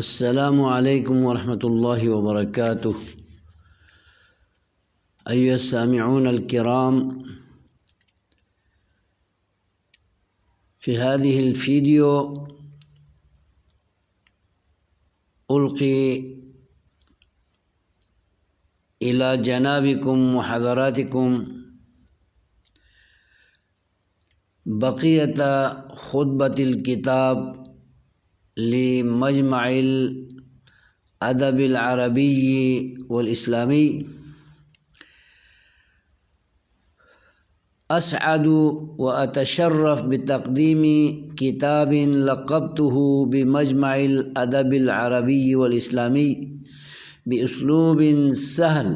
السلام علیکم ورحمۃ اللہ وبرکاتہ۔ ایھا السامعون الکرام، في هذه الفيديو ألقي إلى جنابكم وحضراتكم بقية خطبة الكتاب لمجمع الأدب العربي والإسلامي. أسعد وأتشرف بتقديم كتاب لقبته بمجمع الأدب العربي والإسلامي بأسلوب سهل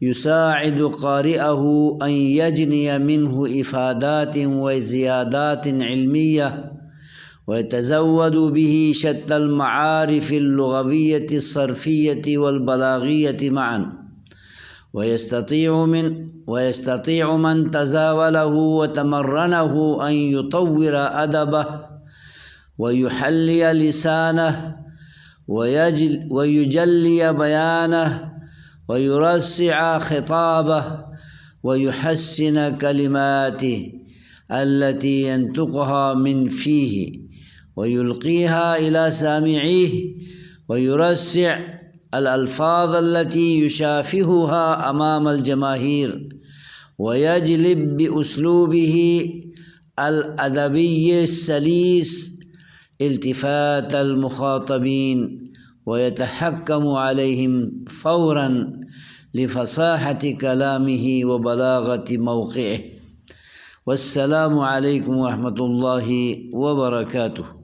يساعد قارئه أن يجني منه إفادات وزيادات علمية ويتزود به شتى المعارف اللغوية الصرفية والبلاغية معا، ويستطيع من تزاوله وتمرنه أن يطور أدبه ويحلي لسانه ويجلي بيانه ويرسع خطابه ويحسن كلماته التي ينطقها من فيه ويلقيها إلى سامعيه، ويرسع الألفاظ التي يشافهها أمام الجماهير، ويجلب بأسلوبه الأدبي السليس التفات المخاطبين ويتحكم عليهم فوراً لفصاحة كلامه وبلاغة موقعه. والسلام عليكم ورحمة الله وبركاته.